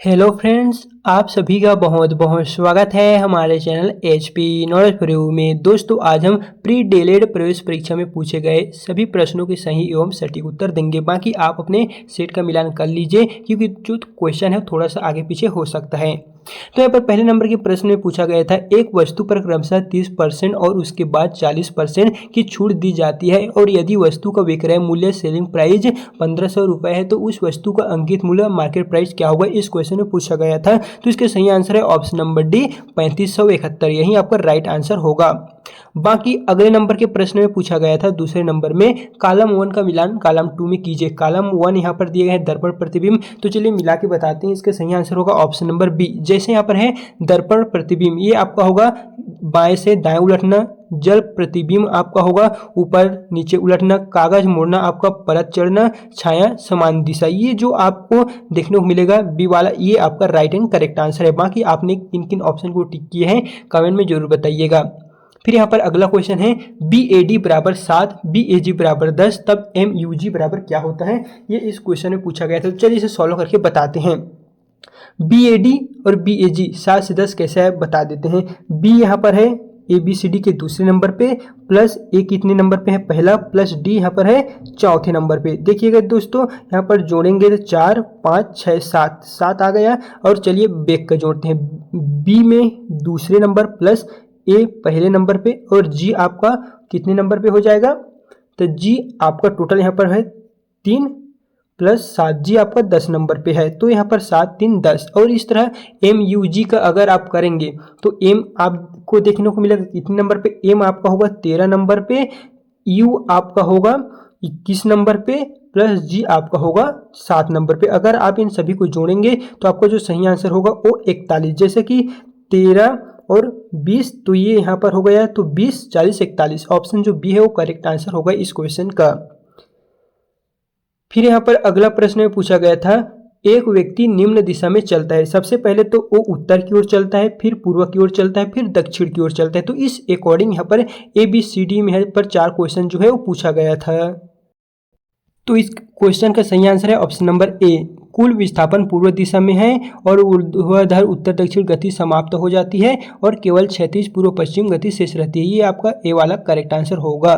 Hello friends, आप सभी का बहुत बहुत स्वागत है हमारे चैनल एचपी नॉलेज प्रूव में। दोस्तों, आज हम प्री डीएलएड प्रवेश परीक्षा में पूछे गए सभी प्रश्नों के सही एवं सटीक उत्तर देंगे। बाकी आप अपने सेट का मिलान कर लीजिए क्योंकि जो क्वेश्चन है थोड़ा सा आगे पीछे हो सकता है। तो यहाँ पर पहले नंबर के प्रश्न में पूछा गया था, एक वस्तु पर क्रमशः 30% और उसके बाद 40% की छूट दी जाती है और यदि वस्तु का विक्रय मूल्य सेलिंग प्राइस 1500 रुपये है तो उस वस्तु का अंकित मूल्य मार्केट प्राइस क्या होगा। इस क्वेश्चन में पूछा गया था। तो इसके सही आंसर है ऑप्शन नंबर डी 3571। यही आपका राइट आंसर होगा। बाकी अगले नंबर के प्रश्न में पूछा गया था, दूसरे नंबर में कॉलम 1 का मिलान कॉलम 2 में कीजिए। कॉलम 1 यहाँ पर दिए गए हैं दर्पण प्रतिबिंब, तो चलिए मिला के बताते हैं। इसका सही आंसर होगा ऑप्शन नंबर बी। जैसे यहाँ पर है दर्पण प्रतिबिंब, ये आपका होगा बाएं से दाएं उलटना। जल प्रतिबिंब आपका होगा ऊपर नीचे उलटना। कागज मोड़ना आपका परत चढ़ना। छाया समान दिशा, ये जो आपको देखने को मिलेगा बी वाला, ये आपका राइट एंड करेक्ट आंसर है। बाकी आपने किन किन ऑप्शन को टिक किए हैं कमेंट में जरूर बताइएगा। फिर यहाँ पर अगला क्वेश्चन है, BAD बराबर 7, BAG बराबर 10, तब MUG बराबर क्या होता है। ये इस क्वेश्चन में पूछा गया था। तो चलिए इसे सॉल्व करके बताते हैं। BAD और BAG 7 से 10 कैसे है बता देते हैं। B यहाँ पर है ABCD के दूसरे नंबर पे, प्लस A कितने नंबर पे है पहला, प्लस D यहाँ पर है चौथे नंबर पे। देखिएगा दोस्तों, यहाँ पर जोड़ेंगे तो 4 5 6 7 7 आ गया। और चलिए बैक का जोड़ते हैं। B में दूसरे नंबर प्लस A पहले नंबर पे और G आपका कितने नंबर पे हो जाएगा। तो G आपका टोटल यहाँ पर है 3 प्लस 7, G आपका 10 नंबर पे है। तो यहाँ पर 7 3 10। और इस तरह MUG का अगर आप करेंगे तो M आपको देखने को मिलेगा कितने नंबर पे। M आपका होगा 13 नंबर पे, U आपका होगा 21 नंबर पे, प्लस G आपका होगा 7 नंबर पे। अगर आप इन सभी को जोड़ेंगे तो आपका जो सही आंसर होगा वो 41। जैसे कि 13 और 20, तो ये यहाँ पर हो गया तो 20 40 41। ऑप्शन जो बी है वो करेक्ट आंसर होगा इस क्वेश्चन का। फिर यहाँ पर अगला प्रश्न में पूछा गया था, एक व्यक्ति निम्न दिशा में चलता है। सबसे पहले तो वो उत्तर की ओर चलता है, फिर पूर्व की ओर चलता है, फिर दक्षिण की ओर चलता है। तो इस अकॉर्डिंग यहाँ पर ABCD में है पर 4 क्वेश्चन जो है वो पूछा गया था। तो इस क्वेश्चन का सही आंसर है ऑप्शन नंबर ए। कुल विस्थापन पूर्व दिशा में है और ऊर्ध्वाधर उत्तर दक्षिण गति समाप्त हो जाती है और केवल क्षैतिज पूर्व पश्चिम गति शेष रहती है। ये आपका ए वाला करेक्ट आंसर होगा।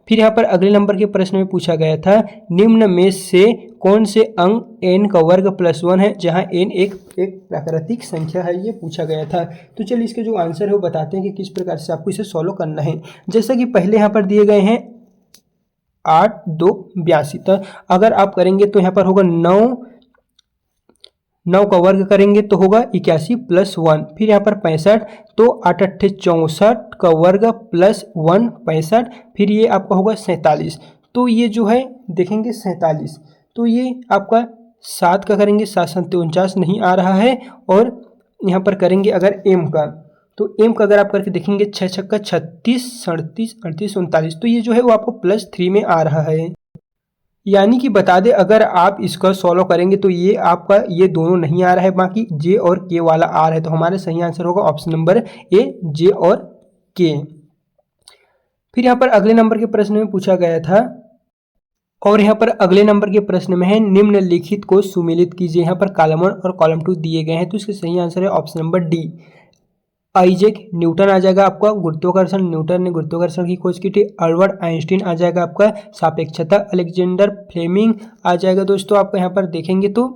फिर यहाँ पर अगले नंबर के प्रश्न में पूछा गया था, निम्न में से कौन से अंक n का वर्ग प्लस 1 है जहाँ n एक प्राकृतिक संख्या है। ये पूछा गया था। तो चलिए इसके जो आंसर है वो बताते हैं कि किस प्रकार से आपको इसे सॉल्व करना है। जैसा कि पहले यहाँ पर दिए गए हैं 8 2 82, तो अगर आप करेंगे तो यहाँ पर होगा 9 का वर्ग करेंगे तो होगा 81 प्लस 1। फिर यहाँ पर 65, तो 8 8 64 का वर्ग प्लस 1 65। फिर ये आपका होगा 47। तो ये जो है देखेंगे 47, तो ये आपका 7 का करेंगे 7 7 49 नहीं आ रहा है। और यहाँ पर करेंगे अगर m का, तो m का अगर आप करके देखेंगे 6 6 का 36 37 38 39, तो ये जो है वो आपको प्लस 3 में आ रहा है। यानी कि बता दें अगर आप इसका सॉल्व करेंगे तो ये आपका ये दोनों नहीं आ रहा है, बाकी जे और के वाला आ रहा है। तो हमारे सही आंसर होगा ऑप्शन नंबर ए, जे और के। फिर यहाँ पर अगले नंबर के प्रश्न में पूछा गया था, और यहाँ पर अगले नंबर के प्रश्न में है, निम्नलिखित को सुमेलित कीजिए। यहाँ पर कॉलम 1 और कॉलम 2 दिए गए हैं। तो इसका सही आंसर है option number D, Isaac Newton आ जाएगा आपका गुरुत्वाकर्षण। न्यूटन ने गुरुत्वाकर्षण की खोज की थी। अल्बर्ट आइंस्टीन आ जाएगा आपका सापेक्षता। अलेक्जेंडर फ्लेमिंग आ जाएगा दोस्तों आपका यहाँ पर देखेंगे तो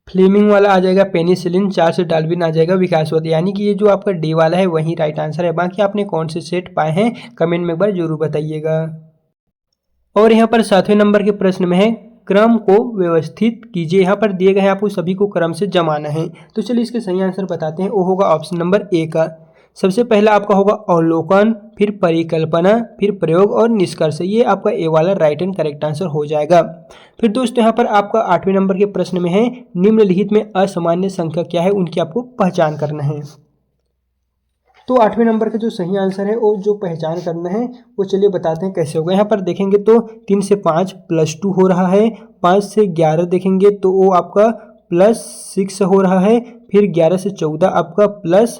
फ्लेमिंग वाला आ जाएगा पेनिसिलिन। चार्ल्स डार्विन आ जाएगा विकासवाद। यानी कि ये जो आपका डी वाला है वही राइट आंसर है। बाकी आपने कौन से सेट पाए हैं कमेंट में एक बार जरूर बताइएगा। और यहाँ पर 7वें नंबर के प्रश्न में है, क्रम को व्यवस्थित कीजिए। यहाँ पर दिए गए हैं, आपको सभी को क्रम से जमाना है। तो चलिए इसके सही आंसर बताते हैं। वो होगा ऑप्शन नंबर ए का। सबसे पहला आपका होगा अवलोकन, फिर परिकल्पना, फिर प्रयोग और निष्कर्ष। ये आपका ए वाला राइट एंड करेक्ट आंसर हो जाएगा। फिर दोस्तों यहाँ पर आपका 8वें नंबर के प्रश्न में है, निम्नलिखित में असामान्य संख्या क्या है, उनकी आपको पहचान करना है। तो 8वें नंबर का जो सही आंसर है वो जो पहचान करना है वो चलिए बताते हैं कैसे होगा। यहाँ पर देखेंगे तो 3 से 5 प्लस 2 हो रहा है। 5 से 11 देखेंगे तो वो आपका प्लस 6 हो रहा है। फिर 11 से 14 आपका प्लस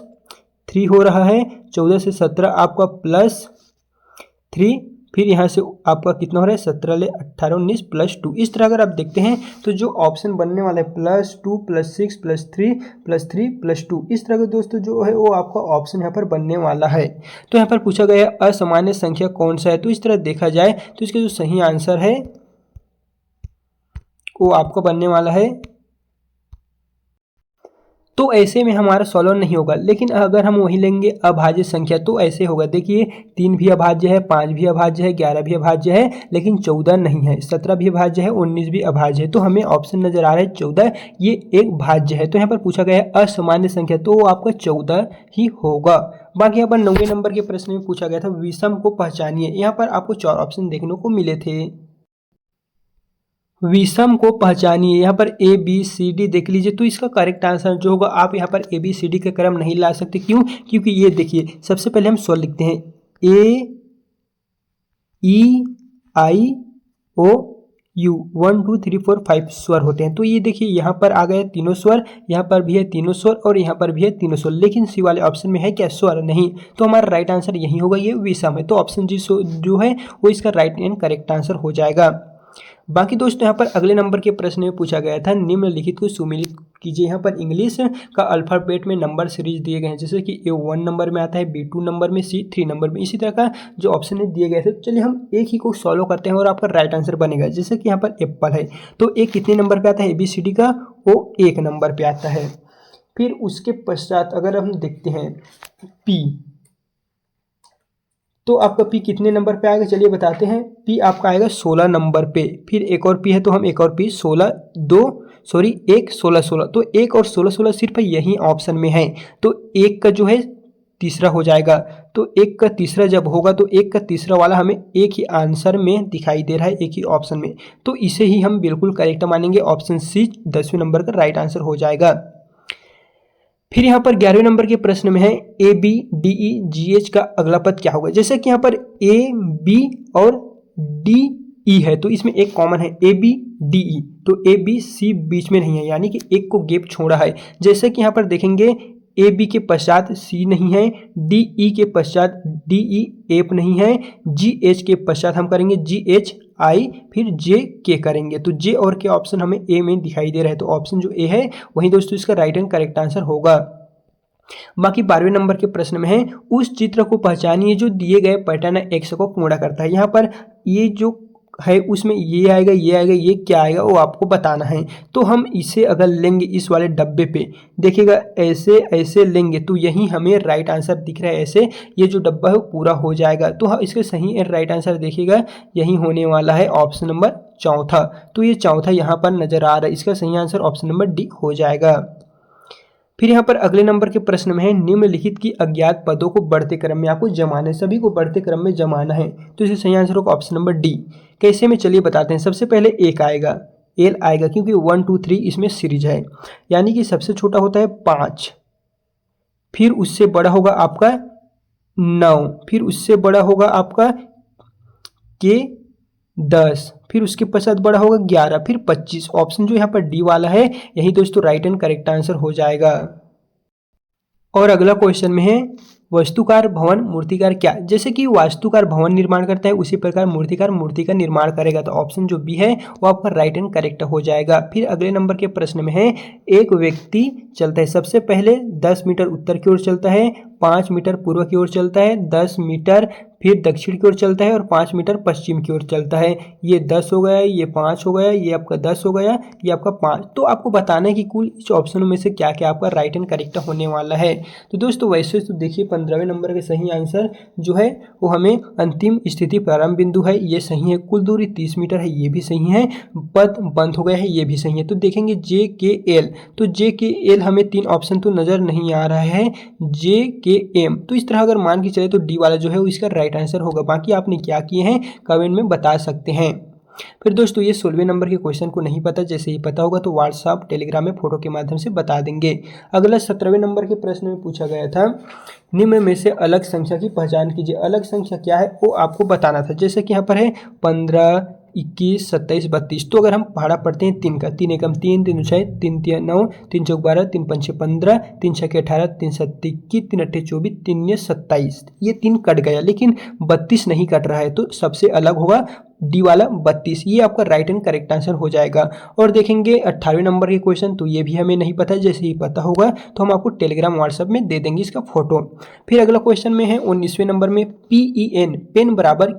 3 हो रहा है। 14 से 17 आपका प्लस 3। फिर यहाँ से आपका कितना हो रहा है 17 ले 18 19 प्लस 2। इस तरह अगर आप देखते हैं तो जो ऑप्शन बनने वाला है +2 +6 +3 +3 +2, इस तरह का दोस्तों जो है वो आपका ऑप्शन यहाँ पर बनने वाला है। तो यहाँ पर पूछा गया है असामान्य संख्या कौन सा है, तो इस तरह देखा जाए तो इसका जो सही आंसर है वो आपका बनने वाला है, तो ऐसे में हमारा सॉल्व नहीं होगा। लेकिन अगर हम वही लेंगे अभाज्य संख्या तो ऐसे होगा, देखिए 3 भी अभाज्य है, 5 भी अभाज्य है, 11 भी अभाज्य है, लेकिन 14 नहीं है, 17 भी अभाज्य है, 19 भी अभाज्य है। तो हमें ऑप्शन नजर आ रहा है 14, ये एक भाज्य है। तो यहाँ पर पूछा गया है असामान्य संख्या, तो वो आपका 14 ही होगा। बाकी यहाँ पर 9वें नंबर के प्रश्न में पूछा गया था विषम को पहचानिए। यहाँ पर आपको 4 ऑप्शन देखने को मिले थे। विषम को पहचानिए, यहाँ पर ए बी सी डी देख लीजिए, तो इसका करेक्ट आंसर जो होगा, आप यहाँ पर ए बी सी डी का क्रम नहीं ला सकते। क्यों? क्योंकि ये देखिए सबसे पहले हम स्वर लिखते हैं ए ई आई ओ यू, 1 2 3 4 5 स्वर होते हैं। तो ये देखिए यहाँ पर आ गए तीनों स्वर, यहाँ पर भी है तीनों स्वर और यहाँ पर भी है तीनों स्वर, लेकिन सी वाले ऑप्शन में है क्या स्वर नहीं, तो हमारा राइट आंसर यही होगा, ये विषम है। तो ऑप्शन जी जो है वो इसका राइट एंड करेक्ट आंसर हो जाएगा। बाकी दोस्तों यहाँ पर अगले नंबर के प्रश्न में पूछा गया था निम्नलिखित को सुमेलित कीजिए। यहाँ पर इंग्लिश का अल्फाबेट में नंबर सीरीज दिए गए हैं, जैसे कि ए 1 नंबर में आता है, बी 2 नंबर में, सी 3 नंबर में, इसी तरह का जो ऑप्शन है दिए गए थे। चलिए हम एक ही को सॉल्व करते हैं और आपका राइट आंसर बनेगा। जैसे कि यहाँ पर एप्पल है, तो ए कितने नंबर पे आता है, ABCD का वो 1 नंबर पे आता है। फिर उसके पश्चात अगर हम देखते हैं पी, तो आपका पी कितने नंबर पे आएगा, चलिए बताते हैं। पी आपका आएगा 16 नंबर पे। फिर एक और पी है, तो हम एक और पी 1 16 16, तो 1 और 16 16 सिर्फ यही ऑप्शन में है, तो 1 का जो है तीसरा हो जाएगा। तो 1 का तीसरा जब होगा तो 1 का तीसरा वाला हमें एक ही आंसर में दिखाई दे रहा है, एक ही ऑप्शन में, तो इसे ही हम बिल्कुल करेक्ट मानेंगे। ऑप्शन सी 10वें नंबर का राइट आंसर हो जाएगा। फिर यहाँ पर 11वें नंबर के प्रश्न में है ABDEGH का अगला पद क्या होगा। जैसे कि यहाँ पर AB और DE है, तो इसमें एक कॉमन है ABDE, तो ABC बीच में नहीं है, यानी कि एक को गैप छोड़ा है। जैसे कि यहाँ पर देखेंगे AB के पश्चात C नहीं है, DE के पश्चात DE एप नहीं है, GH के पश्चात हम करेंगे GHI, फिर JK करेंगे, तो J और K ऑप्शन हमें ए में दिखाई दे रहा है, तो ऑप्शन जो ए है वही दोस्तों इसका राइट एंड करेक्ट आंसर होगा। बाकी 12वें नंबर के प्रश्न में है उस चित्र को पहचानिए जो दिए गए पैटर्न एक्स को पूरा करता है। यहाँ पर ये जो है उसमें ये आएगा, ये क्या आएगा वो आपको बताना है। तो हम इसे अगर लेंगे इस वाले डब्बे पे, देखिएगा ऐसे ऐसे लेंगे तो यही हमें राइट आंसर दिख रहा है, ऐसे ये जो डब्बा है वो पूरा हो जाएगा। तो इसके सही राइट आंसर देखिएगा यही होने वाला है, ऑप्शन नंबर चौथा। तो ये चौथा यहाँ पर नजर आ रहा है, इसका सही आंसर ऑप्शन नंबर डी हो जाएगा। फिर यहाँ पर अगले नंबर के प्रश्न में है निम्नलिखित की अज्ञात पदों को बढ़ते क्रम में आपको जमाना है, सभी को बढ़ते क्रम में जमाना है, तो इसे सही आंसर होगा ऑप्शन नंबर डी। कैसे में चलिए बताते हैं। सबसे पहले एक आएगा, एल आएगा, क्योंकि 1 2 3 इसमें सीरीज है, यानी कि सबसे छोटा होता है 5, फिर उससे बड़ा होगा आपका 9, फिर उससे बड़ा होगा आपका के 10, फिर उसके पश्चात बड़ा होगा 11, फिर 25। ऑप्शन जो यहाँ पर डी वाला है यही दोस्तों राइट एंड करेक्ट आंसर हो जाएगा। और अगला क्वेश्चन में है वस्तुकार भवन मूर्तिकार क्या। जैसे कि वास्तुकार भवन निर्माण करता है उसी प्रकार मूर्तिकार मूर्ति का निर्माण करेगा, तो ऑप्शन जो बी है वो आपका राइट एंड करेक्ट हो जाएगा। फिर अगले नंबर के प्रश्न में है एक व्यक्ति चलता है, सबसे पहले 10 मीटर उत्तर की ओर चलता है, 5 मीटर पूर्व की ओर चलता है, 10 मीटर फिर दक्षिण की ओर चलता है और 5 मीटर पश्चिम की ओर चलता है। ये 10 हो गया, ये 5 हो गया, ये आपका 10 हो गया, ये आपका 5। तो आपको बताना है कि कुल इस ऑप्शनों में से क्या क्या आपका राइट एंड करेक्ट होने वाला है। तो दोस्तों वैसे तो देखिए 15वें नंबर का सही आंसर जो है वो हमें अंतिम स्थिति प्रारंभ बिंदु है, ये सही है। कुल दूरी 30 मीटर है, ये भी सही है। पद बंद हो गया है, ये भी सही है। तो देखेंगे JKL, तो JKL हमें 3 ऑप्शन तो नज़र नहीं आ रहा है, JKM, तो इस तरह अगर मान के चले तो डी वाला जो है वो इसका राइट आंसर होगा। बाकी आपने क्या किए हैं कमेंट में बता सकते हैं। फिर दोस्तों ये 16वें नंबर के क्वेश्चन को नहीं पता, जैसे ही पता होगा तो व्हाट्सएप टेलीग्राम में फोटो के माध्यम से बता देंगे। अगला 17वें नंबर के प्रश्न में पूछा गया था निम्न में से अलग संख्या की पहचान कीजिए। अलग संख्या क्या है वो आपको बताना था। जैसे कि यहाँ पर है 15, 21, 27, 32। तो अगर हम पहाड़ा पढ़ते हैं 3 का, 3 एकम 3, 3 6, 3 3 9, 3 चौक 12, 3 पंचे 15, 3 छके 18, 3 7 21, 3 अट्ठे 24, 3 ये 27। ये 3 कट गया, लेकिन 32 नहीं कट रहा है, तो सबसे अलग होगा डी वाला 32। ये आपका राइट एंड करेक्ट आंसर हो जाएगा। और देखेंगे 18वें नंबर के क्वेश्चन, तो ये भी हमें नहीं पता है, जैसे ही पता होगा तो हम आपको टेलीग्राम व्हाट्सएप में दे देंगे इसका फोटो। फिर अगला क्वेश्चन में है 19वें नंबर में, PEN पेन बराबर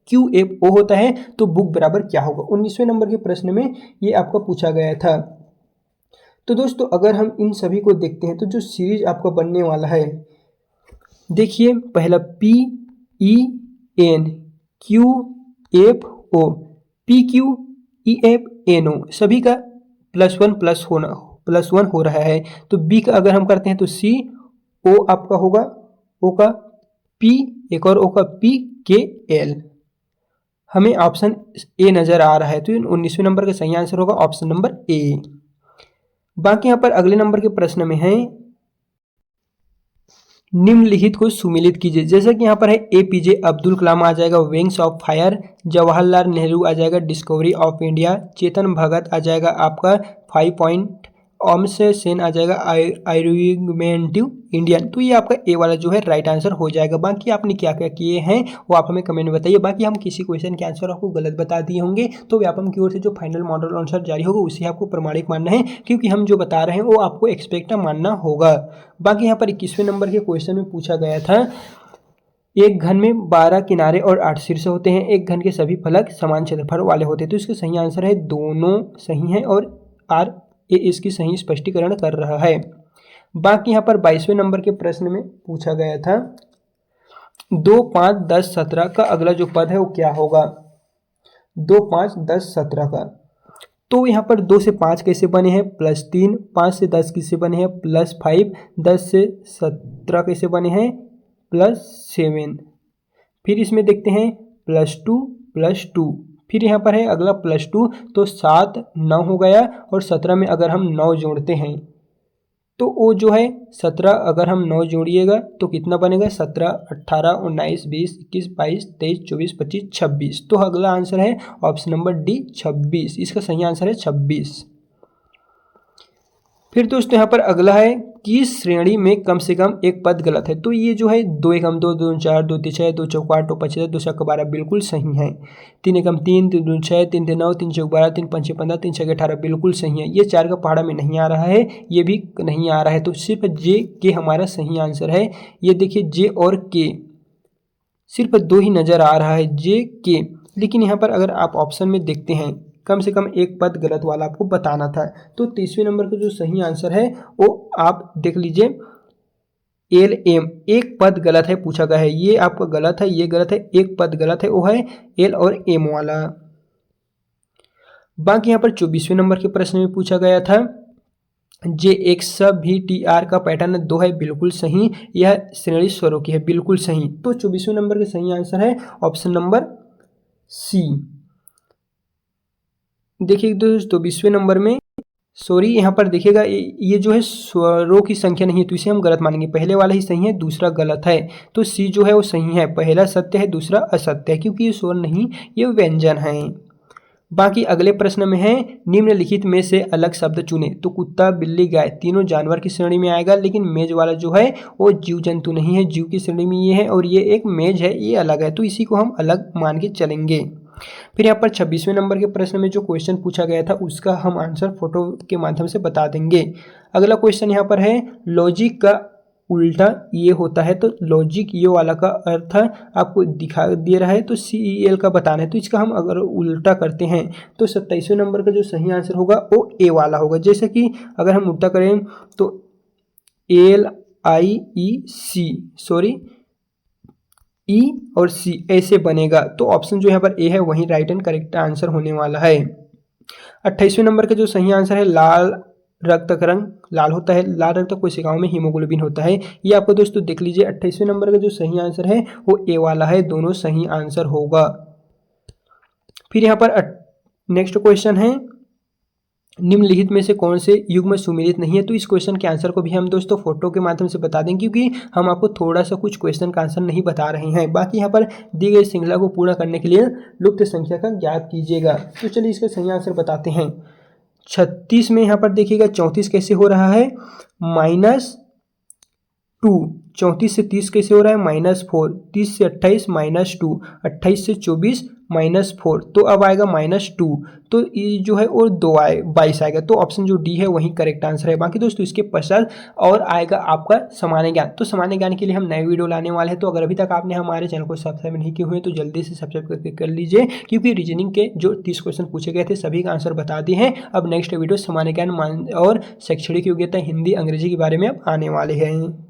QFO होता है, तो बुक बराबर क्या होगा। 19वें नंबर के प्रश्न में ये आपका पूछा गया था। तो दोस्तों अगर हम इन सभी को देखते हैं तो जो सीरीज आपका बनने वाला है, देखिए पहला PEN QFO, PQEFNO सभी का +1 हो रहा है। तो बी का अगर हम करते हैं तो CO आपका होगा, O का P, एक और O का PKL। हमें ऑप्शन ए नजर आ रहा है, तो 19वें नंबर का सही आंसर होगा ऑप्शन नंबर ए। बाकी यहाँ पर अगले नंबर के प्रश्न में है, निम्नलिखित को सुमेलित कीजिए। जैसा कि यहाँ पर है APJ अब्दुल कलाम आ जाएगा, Wings of Fire, Jawaharlal Nehru आ जाएगा, Discovery of India, Chetan Bhagat आ जाएगा आपका 5 पॉइंट, अमर्त्य सेन आ जाएगा आर्गुमेंटिव इंडियन। तो ये आपका ए वाला जो है राइट आंसर हो जाएगा। बाकी आपने क्या क्या किए हैं वो आप हमें कमेंट में बताइए। बाकी हम किसी क्वेश्चन के आंसर आपको गलत बता दिए होंगे तो व्यापम की ओर से जो फाइनल मॉडल आंसर जारी होगा उसे आपको प्रमाणिक मानना है, क्योंकि हम जो बता रहे हैं वो आपको एक्सपेक्ट मानना होगा। बाकी यहाँ पर 21वें नंबर के क्वेश्चन में पूछा गया था, एक घन में 12 किनारे और 8 शीर्ष होते हैं, एक घन के सभी फलक समान क्षेत्रफल वाले होते हैं। तो इसका सही आंसर है दोनों सही है, और आर ये इसकी सही स्पष्टीकरण कर रहा है। बाकी यहाँ पर 22वें नंबर के प्रश्न में पूछा गया था, 2, 5, 10, 17 का अगला जो पद है वो क्या होगा। 2, 5, 10, 17 का, तो यहाँ पर 2 से 5 कैसे बने हैं +3, 5 से 10 किससे बने हैं +5, 10 से 17 कैसे बने हैं +7। फिर इसमें देखते हैं +2 +2, फिर यहाँ पर है अगला +2, तो 7 9 हो गया, और 17 में अगर हम 9 जोड़ते हैं तो वो जो है 17, अगर हम 9 जोड़िएगा तो कितना बनेगा 17, 18, 19, 20, 21, 22, 23, 24, 25, 26। तो अगला आंसर है ऑप्शन नंबर डी 26। इसका सही आंसर है 26। फिर दोस्तों यहाँ पर अगला है, किस श्रेणी में कम से कम एक पद गलत है। तो ये जो है 2 एकम 2, 2 4, 2 3 6, 2 चौक 8, 2 5 2 छक्का 12 बिल्कुल सही है। 3 एकम 3, 3 2 6, 3 3 9, 3 चौक 12, 3 पंचे 15, 3 छक्के 18 बिल्कुल सही है। ये 4 का पहाड़ा में नहीं आ रहा है, ये भी नहीं आ रहा है, तो सिर्फ जे के हमारा सही आंसर है। ये देखिए जे और के सिर्फ 2 ही नज़र आ रहा है, जे के। लेकिन यहाँ पर अगर आप ऑप्शन में देखते हैं, कम से कम एक पद गलत वाला आपको बताना था। तो 23वें नंबर का जो सही आंसर है वो आप देख लीजिए, LM, एक पद गलत है पूछा गया है, ये आपका गलत है, ये गलत है, एक पद गलत है, वो है L और M वाला। बाकी यहाँ पर 24वें नंबर के प्रश्न में पूछा गया था, JXVTR का पैटर्न 2 है बिल्कुल सही, यह श्रेणी स्वरों की है बिल्कुल सही। तो 24वें नंबर का सही आंसर है ऑप्शन नंबर सी। देखिए दोस्तों 20वें नंबर में, सॉरी यहाँ पर देखिएगा ये जो है स्वरों की संख्या नहीं है, तो इसे हम गलत मानेंगे। पहले वाला ही सही है, दूसरा गलत है, तो सी जो है वो सही है। पहला सत्य है, दूसरा असत्य है, क्योंकि ये स्वर नहीं, ये व्यंजन है। बाकी अगले प्रश्न में है, निम्नलिखित में से अलग शब्द चुने। तो कुत्ता, बिल्ली, गाय तीनों जानवर की श्रेणी में आएगा, लेकिन मेज वाला जो है वो जीव जंतु नहीं है, जीव की श्रेणी में ये है, और ये एक मेज है, ये अलग है, तो इसी को हम अलग मान के चलेंगे। फिर यहाँ पर 26वें नंबर के प्रश्न में जो क्वेश्चन पूछा गया था उसका हम आंसर फोटो के माध्यम से बता देंगे। अगला क्वेश्चन यहाँ पर है, लॉजिक का उल्टा ये होता है। तो लॉजिक ये वाला का अर्थ आपको दिखा दे रहा है, तो CEL का बताना है। तो इसका हम अगर उल्टा करते हैं तो 27वें नंबर का जो सही आंसर होगा वो ए वाला होगा। जैसे कि अगर हम उल्टा करें तो LIEC, सॉरी E और C ऐसे बनेगा, तो ऑप्शन जो यहाँ पर ए है वही राइट एंड करेक्ट आंसर होने वाला है। 28वें नंबर का जो सही आंसर है, लाल रक्त का रंग लाल होता है, लाल रक्त कोशिकाओं में हीमोग्लोबिन होता है। ये आपको दोस्तों देख लीजिए, 28वें नंबर का जो सही आंसर है वो ए वाला है, दोनों सही आंसर होगा। फिर यहाँ पर नेक्स्ट क्वेश्चन है, निम्नलिखित में से कौन से युग्म सुमेलित नहीं है। तो इस क्वेश्चन के आंसर को भी हम दोस्तों फोटो के माध्यम से बता देंगे, क्योंकि हम आपको थोड़ा सा कुछ क्वेश्चन का आंसर नहीं बता रहे हैं। बाकी यहाँ पर दी गई श्रृंखला को पूर्ण करने के लिए लुप्त संख्या का ज्ञात कीजिएगा। तो चलिए इसका सही आंसर बताते हैं। 36 में यहाँ पर देखिएगा 34 कैसे हो रहा है, -2। 34 से 30 कैसे हो रहा है, -4। 30 से 28 -2। 28 से 24 -4। तो अब आएगा -2। तो ये जो है और 2 आए 22 आएगा। तो ऑप्शन जो डी है वही करेक्ट आंसर है। बाकी दोस्तों इसके पश्चात और आएगा आपका सामान्य ज्ञान। तो सामान्य ज्ञान के लिए हम नए वीडियो लाने वाले हैं। तो अगर अभी तक आपने हमारे चैनल को सब्सक्राइब नहीं किए हुए तो जल्दी से सब्सक्राइब करके कर लीजिए, क्योंकि रीजनिंग के जो 30 क्वेश्चन पूछे गए थे सभी का आंसर बता दिए हैं। अब नेक्स्ट वीडियो सामान्य ज्ञान और शैक्षणिक योग्यता हिंदी अंग्रेजी के बारे में अब आने वाले हैं।